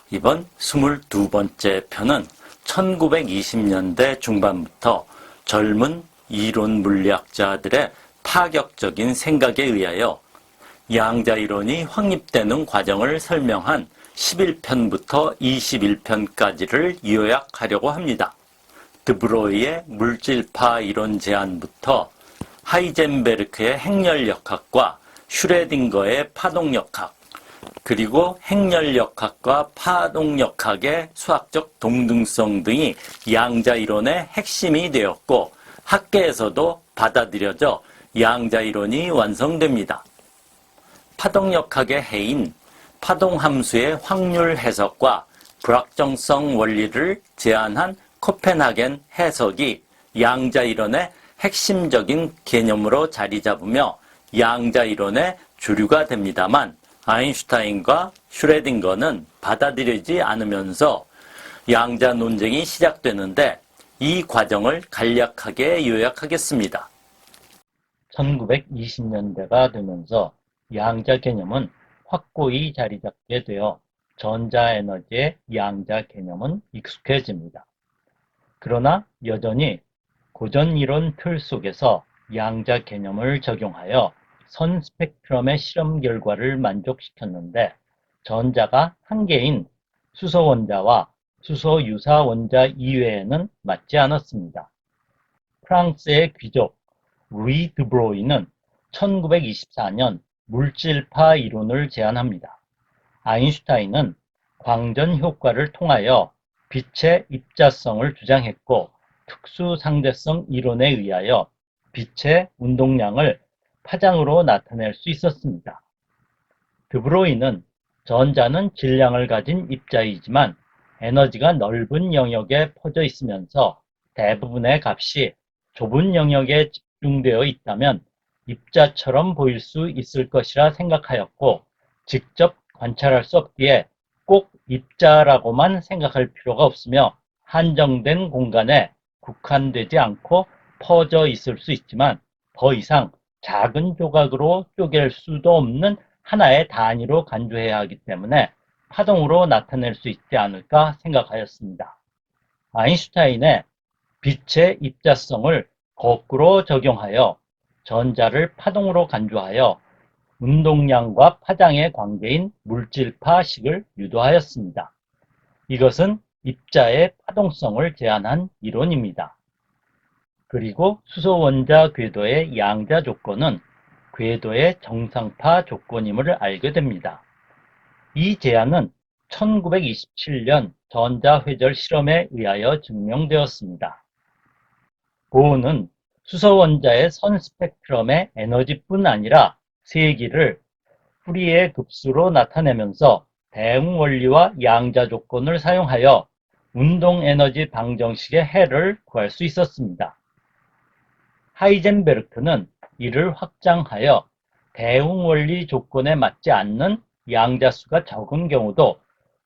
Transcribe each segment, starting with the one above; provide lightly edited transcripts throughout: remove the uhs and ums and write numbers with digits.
이번 22번째 편은 1920년대 중반부터 젊은 이론 물리학자들의 파격적인 생각에 의하여 양자 이론이 확립되는 과정을 설명한 11편부터 21편까지를 요약하려고 합니다. 드브로이의 물질파 이론 제안부터 하이젠베르크의 행렬역학과 슈레딩거의 파동역학, 그리고 행렬역학과 파동역학의 수학적 동등성 등이 양자 이론의 핵심이 되었고 학계에서도 받아들여져 양자 이론이 완성됩니다. 파동역학의 해인 파동함수의 확률 해석과 불확정성 원리를 제안한 코펜하겐 해석이 양자 이론의 핵심적인 개념으로 자리 잡으며 양자 이론의 주류가 됩니다만 아인슈타인과 슈레딩거는 받아들이지 않으면서 양자 논쟁이 시작되는데 이 과정을 간략하게 요약하겠습니다. 1920년대가 되면서 양자 개념은 확고히 자리 잡게 되어 전자에너지의 양자 개념은 익숙해집니다. 그러나 여전히 고전이론 틀 속에서 양자 개념을 적용하여 선 스펙트럼의 실험 결과를 만족시켰는데 전자가 한 개인 수소 원자와 수소 유사 원자 이외에는 맞지 않았습니다. 프랑스의 귀족 루이 드브로이는 1924년 물질파 이론을 제안합니다. 아인슈타인은 광전 효과를 통하여 빛의 입자성을 주장했고 특수상대성 이론에 의하여 빛의 운동량을 파장으로 나타낼 수 있었습니다. 드브로이는 전자는 질량을 가진 입자이지만 에너지가 넓은 영역에 퍼져 있으면서 대부분의 값이 좁은 영역에 집중되어 있다면 입자처럼 보일 수 있을 것이라 생각하였고 직접 관찰할 수 없기에 꼭 입자라고만 생각할 필요가 없으며 한정된 공간에 국한되지 않고 퍼져 있을 수 있지만 더 이상 작은 조각으로 쪼갤 수도 없는 하나의 단위로 간주해야 하기 때문에 파동으로 나타낼 수 있지 않을까 생각하였습니다. 아인슈타인의 빛의 입자성을 거꾸로 적용하여 전자를 파동으로 간주하여 운동량과 파장의 관계인 물질파식을 유도하였습니다. 이것은 입자의 파동성을 제한한 이론입니다. 그리고 수소 원자 궤도의 양자 조건은 궤도의 정상파 조건임을 알게 됩니다. 이 제안은 1927년 전자회절 실험에 의하여 증명되었습니다. 보온은 수소 원자의 선 스펙트럼의 에너지뿐 아니라 세기를 ফু리에 급수로 나타내면서 대응 원리와 양자 조건을 사용하여 운동 에너지 방정식의 해를 구할 수 있었습니다. 하이젠베르크는 이를 확장하여 대응 원리 조건에 맞지 않는 양자수가 적은 경우도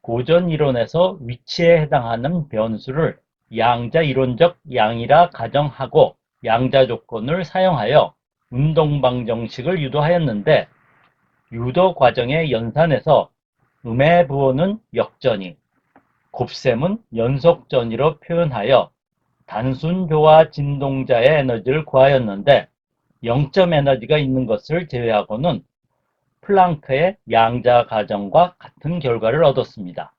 고전 이론에서 위치에 해당하는 변수를 양자 이론적 양이라 가정하고 양자 조건을 사용하여 운동 방정식을 유도하였는데 유도 과정의 연산에서 음의 부호는 역전위, 곱셈은 연속전위로 표현하여 단순 조화 진동자의 에너지를 구하였는데 0점 에너지가 있는 것을 제외하고는 플랑크의 양자 가정과 같은 결과를 얻었습니다.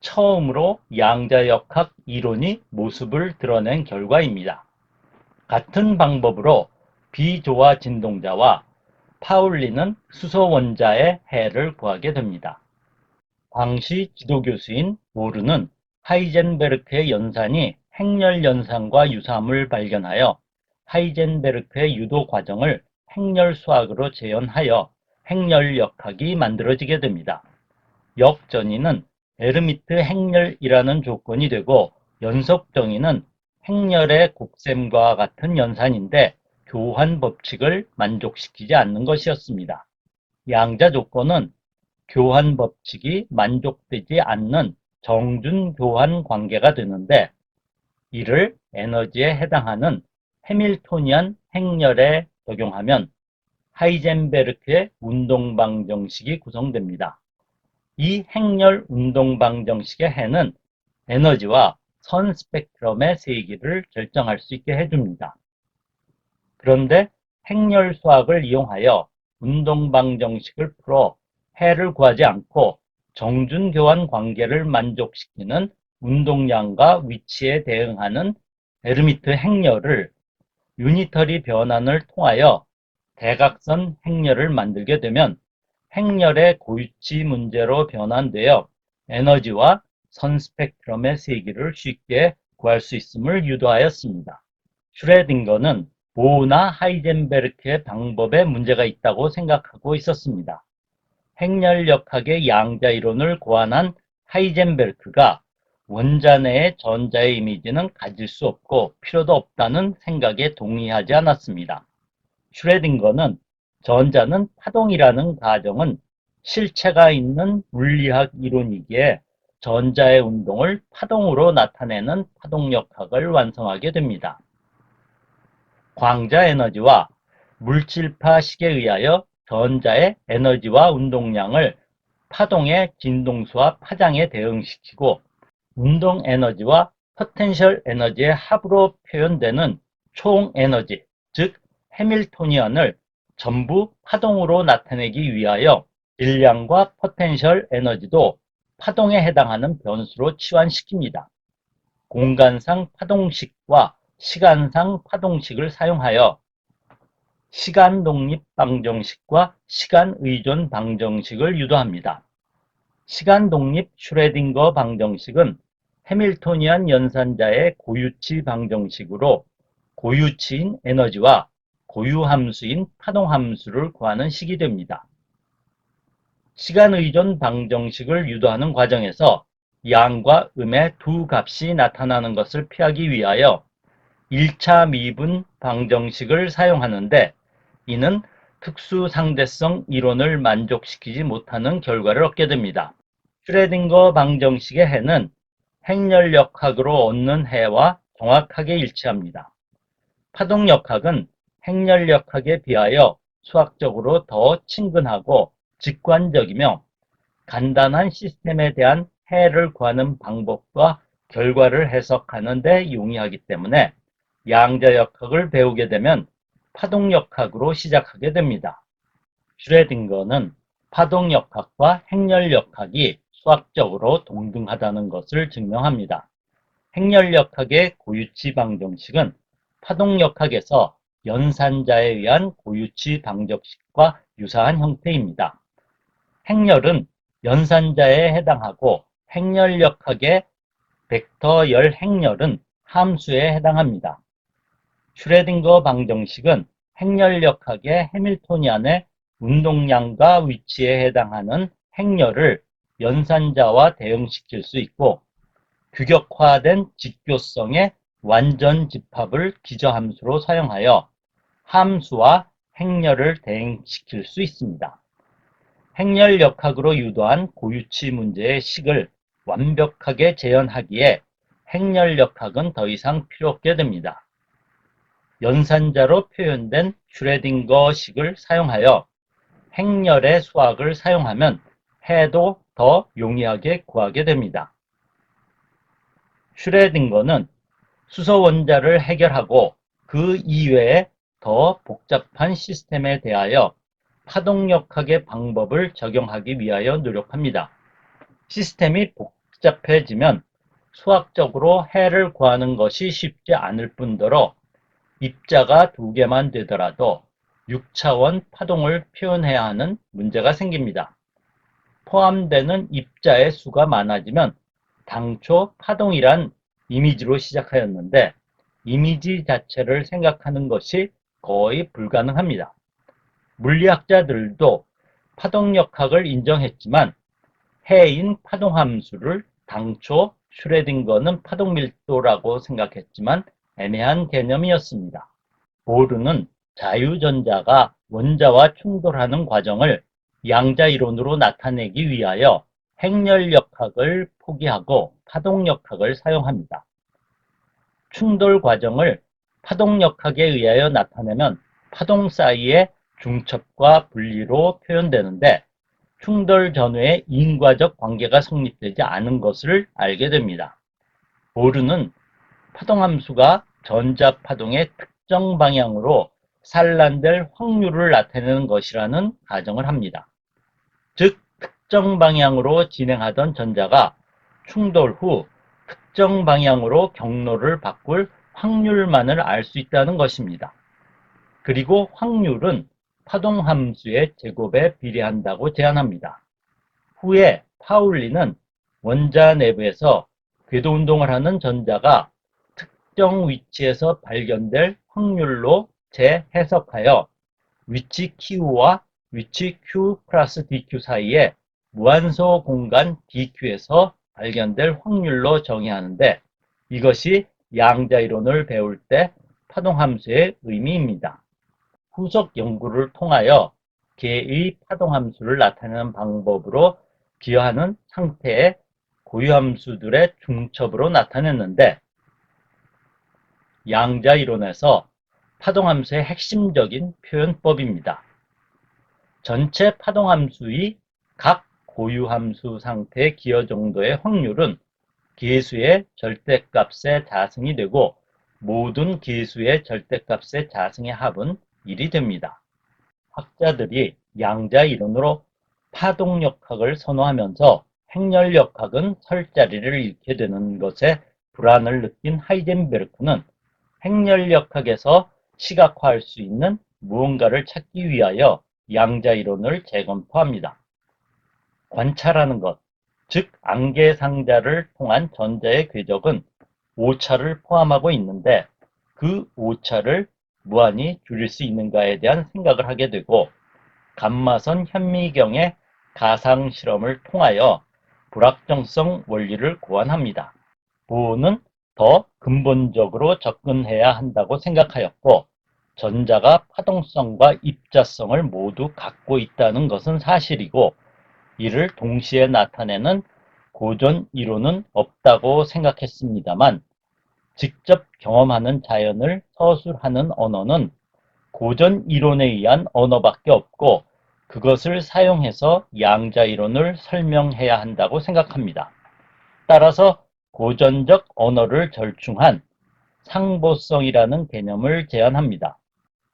처음으로 양자역학 이론이 모습을 드러낸 결과입니다. 같은 방법으로 비조화 진동자와 파울리는 수소 원자의 해를 구하게 됩니다. 당시 지도교수인 보르는 하이젠베르크의 연산이 행렬 연산과 유사함을 발견하여 하이젠베르크의 유도 과정을 행렬 수학으로 재현하여 행렬역학이 만들어지게 됩니다. 역전위는 에르미트 행렬이라는 조건이 되고 연속정의는 행렬의 곱셈과 같은 연산인데 교환 법칙을 만족시키지 않는 것이었습니다. 양자 조건은 교환 법칙이 만족되지 않는 정준 교환 관계가 되는데 이를 에너지에 해당하는 해밀토니안 행렬에 적용하면 하이젠베르크의 운동방정식이 구성됩니다. 이 행렬 운동방정식의 해는 에너지와 선 스펙트럼의 세기를 결정할 수 있게 해줍니다. 그런데 행렬 수학을 이용하여 운동방정식을 풀어 해를 구하지 않고 정준교환 관계를 만족시키는 운동량과 위치에 대응하는 에르미트 행렬을 유니터리 변환을 통하여 대각선 행렬을 만들게 되면 행렬의 고유치 문제로 변환되어 에너지와 선 스펙트럼의 세기를 쉽게 구할 수 있음을 유도하였습니다. 슈레딩거는 보흐나 하이젠베르크의 방법에 문제가 있다고 생각하고 있었습니다. 행렬역학의 양자 이론을 고안한 하이젠베르크가 원자 내의 전자의 이미지는 가질 수 없고 필요도 없다는 생각에 동의하지 않았습니다. 슈레딩거는 전자는 파동이라는 가정은 실체가 있는 물리학 이론이기에 전자의 운동을 파동으로 나타내는 파동역학을 완성하게 됩니다. 광자 에너지와 물질파식에 의하여 전자의 에너지와 운동량을 파동의 진동수와 파장에 대응시키고 운동 에너지와 포텐셜 에너지의 합으로 표현되는 총 에너지, 즉 해밀토니언을 전부 파동으로 나타내기 위하여 질량과 포텐셜 에너지도 파동에 해당하는 변수로 치환시킵니다. 공간상 파동식과 시간상 파동식을 사용하여 시간 독립 방정식과 시간 의존 방정식을 유도합니다. 시간 독립 슈레딩거 방정식은 해밀토니안 연산자의 고유치 방정식으로 고유치인 에너지와 고유함수인 파동함수를 구하는 식이 됩니다. 시간 의존 방정식을 유도하는 과정에서 양과 음의 두 값이 나타나는 것을 피하기 위하여 1차 미분 방정식을 사용하는데 이는 특수 상대성 이론을 만족시키지 못하는 결과를 얻게 됩니다. 슈레딩거 방정식의 해는 행렬역학으로 얻는 해와 정확하게 일치합니다. 파동역학은 행렬역학에 비하여 수학적으로 더 친근하고 직관적이며 간단한 시스템에 대한 해를 구하는 방법과 결과를 해석하는 데 용이하기 때문에 양자역학을 배우게 되면 파동역학으로 시작하게 됩니다. 슈레딩거는 파동역학과 행렬역학이 수학적으로 동등하다는 것을 증명합니다. 행렬역학의 고유치 방정식은 파동역학에서 연산자에 의한 고유치 방정식과 유사한 형태입니다. 행렬은 연산자에 해당하고 행렬역학의 벡터 열 행렬은 함수에 해당합니다. 슈레딩거 방정식은 행렬역학의 해밀토니안의 운동량과 위치에 해당하는 행렬을 연산자와 대응시킬 수 있고 규격화된 직교성의 완전 집합을 기저함수로 사용하여 함수와 행렬을 대응시킬 수 있습니다. 행렬역학으로 유도한 고유치 문제의 식을 완벽하게 재현하기에 행렬역학은 더 이상 필요 없게 됩니다. 연산자로 표현된 슈레딩거 식을 사용하여 행렬의 수학을 사용하면 해도 더 용이하게 구하게 됩니다. 슈레딩거는 수소 원자를 해결하고 그 이외에 더 복잡한 시스템에 대하여 파동역학의 방법을 적용하기 위하여 노력합니다. 시스템이 복잡해지면 수학적으로 해를 구하는 것이 쉽지 않을 뿐더러 입자가 두 개만 되더라도 6차원 파동을 표현해야 하는 문제가 생깁니다. 포함되는 입자의 수가 많아지면 당초 파동이란 이미지로 시작하였는데 이미지 자체를 생각하는 것이 거의 불가능합니다. 물리학자들도 파동역학을 인정했지만 해인 파동함수를 당초 슈레딩거는 파동밀도라고 생각했지만 애매한 개념이었습니다. 보르는 자유전자가 원자와 충돌하는 과정을 양자이론으로 나타내기 위하여 행렬역학을 포기하고 파동역학을 사용합니다. 충돌 과정을 파동역학에 의하여 나타내면 파동 사이의 중첩과 분리로 표현되는데 충돌 전후에 인과적 관계가 성립되지 않은 것을 알게 됩니다. 보르는 파동함수가 전자파동의 특정 방향으로 산란될 확률을 나타내는 것이라는 가정을 합니다. 즉, 특정 방향으로 진행하던 전자가 충돌 후 특정 방향으로 경로를 바꿀 확률만을 알 수 있다는 것입니다. 그리고 확률은 파동함수의 제곱에 비례한다고 제안합니다. 후에 파울리는 원자 내부에서 궤도운동을 하는 전자가 특정 위치에서 발견될 확률로 재해석하여 위치 Q와 위치 Q 플러스 DQ 사이에 무한소 공간 DQ에서 발견될 확률로 정의하는데, 이것이 양자이론을 배울 때 파동함수의 의미입니다. 후속 연구를 통하여 개의 파동함수를 나타내는 방법으로 기여하는 상태의 고유함수들의 중첩으로 나타냈는데, 양자이론에서 파동함수의 핵심적인 표현법입니다. 전체 파동함수의 각 고유함수 상태의 기여 정도의 확률은 계수의 절대값의 자승이 되고, 모든 계수의 절대값의 자승의 합은 1이 됩니다. 학자들이 양자이론으로 파동역학을 선호하면서 행렬역학은 설 자리를 잃게 되는 것에 불안을 느낀 하이젠베르크는 행렬역학에서 시각화할 수 있는 무언가를 찾기 위하여 양자이론을 재검토합니다. 관찰하는 것, 즉 안개상자를 통한 전자의 궤적은 오차를 포함하고 있는데, 그 오차를 무한히 줄일 수 있는가에 대한 생각을 하게 되고, 감마선 현미경의 가상 실험을 통하여 불확정성 원리를 고안합니다. 보어는 더 근본적으로 접근해야 한다고 생각하였고, 전자가 파동성과 입자성을 모두 갖고 있다는 것은 사실이고, 이를 동시에 나타내는 고전 이론은 없다고 생각했습니다만, 직접 경험하는 자연을 서술하는 언어는 고전 이론에 의한 언어밖에 없고, 그것을 사용해서 양자 이론을 설명해야 한다고 생각합니다. 따라서 고전적 언어를 절충한 상보성이라는 개념을 제안합니다.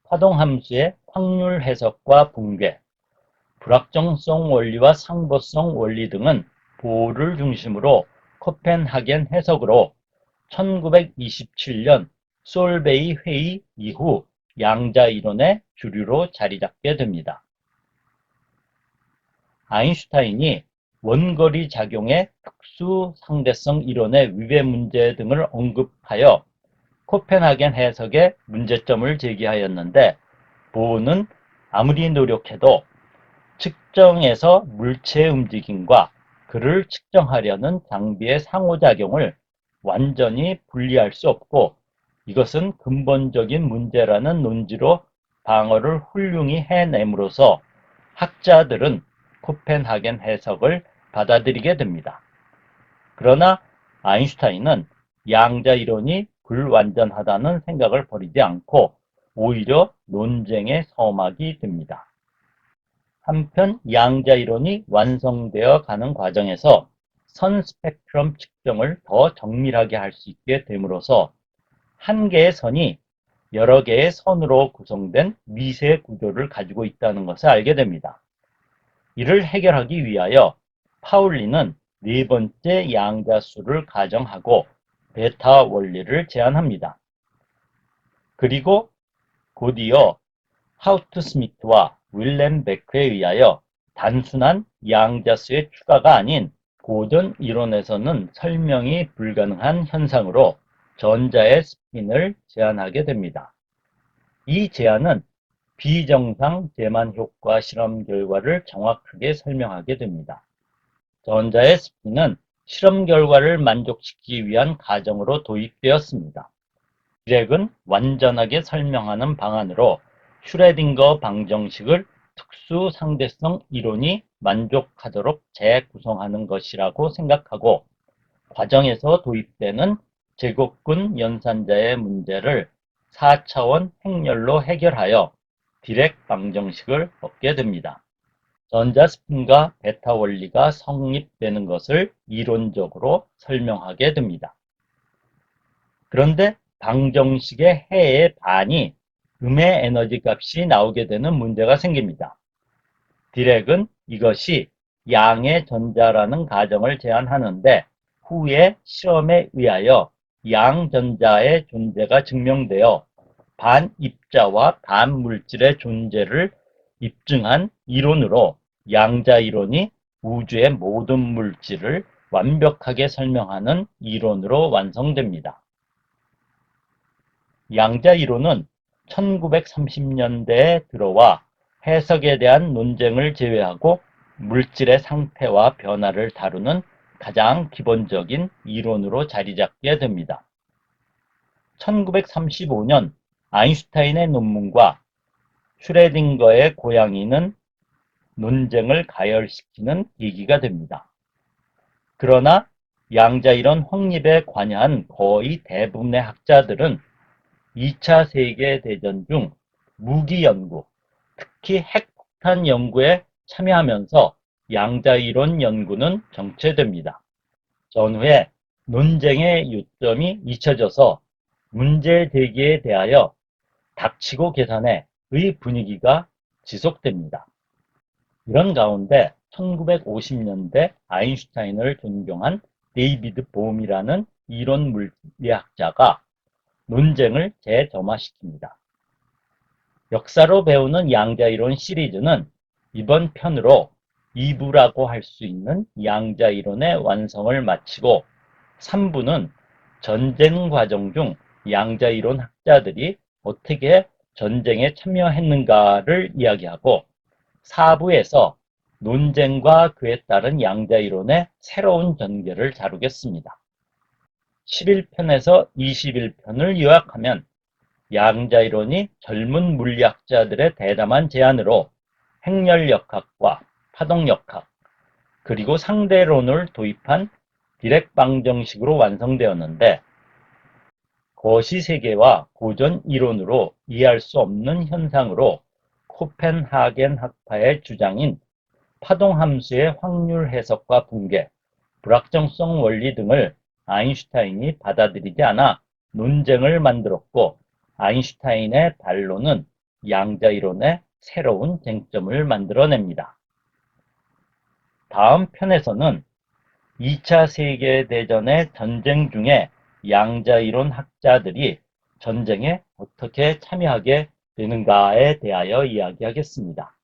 파동함수의 확률 해석과 붕괴, 불확정성 원리와 상보성 원리 등은 보어를 중심으로 코펜하겐 해석으로 1927년 솔베이 회의 이후 양자이론의 주류로 자리잡게 됩니다. 아인슈타인이 원거리 작용의 특수 상대성 이론의 위배 문제 등을 언급하여 코펜하겐 해석의 문제점을 제기하였는데, 보어는 아무리 노력해도 측정에서 물체의 움직임과 그를 측정하려는 장비의 상호작용을 완전히 분리할 수 없고, 이것은 근본적인 문제라는 논지로 방어를 훌륭히 해냄으로써 학자들은 코펜하겐 해석을 받아들이게 됩니다. 그러나 아인슈타인은 양자 이론이 불완전하다는 생각을 버리지 않고 오히려 논쟁에 서막이 됩니다. 한편 양자 이론이 완성되어 가는 과정에서 선 스펙트럼 측정을 더 정밀하게 할 수 있게 됨으로써 한 개의 선이 여러 개의 선으로 구성된 미세 구조를 가지고 있다는 것을 알게 됩니다. 이를 해결하기 위하여 파울리는 네 번째 양자수를 가정하고 베타 원리를 제안합니다. 그리고 곧이어 하우트 스미트와 윌렘 베크에 의하여 단순한 양자수의 추가가 아닌 고전 이론에서는 설명이 불가능한 현상으로 전자의 스핀을 제안하게 됩니다. 이 제안은 비정상 제만 효과 실험 결과를 정확하게 설명하게 됩니다. 전자의 스핀은 실험 결과를 만족시키기 위한 가정으로 도입되었습니다. 디렉은 완전하게 설명하는 방안으로 슈레딩거 방정식을 특수 상대성 이론이 만족하도록 재구성하는 것이라고 생각하고, 과정에서 도입되는 제곱근 연산자의 문제를 4차원 행렬로 해결하여 디렉 방정식을 얻게 됩니다. 전자스핀과 베타 원리가 성립되는 것을 이론적으로 설명하게 됩니다. 그런데 방정식의 해의 반이 음의 에너지 값이 나오게 되는 문제가 생깁니다. 디렉은 이것이 양의 전자라는 가정을 제안하는데 후에 실험에 의하여 양전자의 존재가 증명되어 반입자와 반물질의 존재를 입증한 이론으로 양자 이론이 우주의 모든 물질을 완벽하게 설명하는 이론으로 완성됩니다. 양자 이론은 1930년대에 들어와 해석에 대한 논쟁을 제외하고 물질의 상태와 변화를 다루는 가장 기본적인 이론으로 자리 잡게 됩니다. 1935년 아인슈타인의 논문과 슈레딩거의 고양이는 논쟁을 가열시키는 계기가 됩니다. 그러나 양자이론 확립에 관여한 거의 대부분의 학자들은 2차 세계대전 중 무기 연구, 특히 핵폭탄 연구에 참여하면서 양자이론 연구는 정체됩니다. 전후에 논쟁의 요점이 잊혀져서 문제 제기에 대하여 닥치고 계산해의 분위기가 지속됩니다. 이런 가운데 1950년대 아인슈타인을 존경한 데이비드 봄이라는 이론 물리학자가 논쟁을 재점화시킵니다. 역사로 배우는 양자이론 시리즈는 이번 편으로 2부라고 할 수 있는 양자이론의 완성을 마치고 3부는 전쟁 과정 중 양자이론 학자들이 어떻게 전쟁에 참여했는가를 이야기하고 4부에서 논쟁과 그에 따른 양자이론의 새로운 전개를 다루겠습니다. 11편에서 21편을 요약하면 양자이론이 젊은 물리학자들의 대담한 제안으로 행렬역학과 파동역학, 그리고 상대론을 도입한 디렉 방정식으로 완성되었는데 거시세계와 고전 이론으로 이해할 수 없는 현상으로 코펜하겐 학파의 주장인 파동함수의 확률 해석과 붕괴, 불확정성 원리 등을 아인슈타인이 받아들이지 않아 논쟁을 만들었고 아인슈타인의 반론은 양자이론의 새로운 쟁점을 만들어냅니다. 다음 편에서는 2차 세계대전의 전쟁 중에 양자이론 학자들이 전쟁에 어떻게 참여하게 되는가에 대하여 이야기하겠습니다.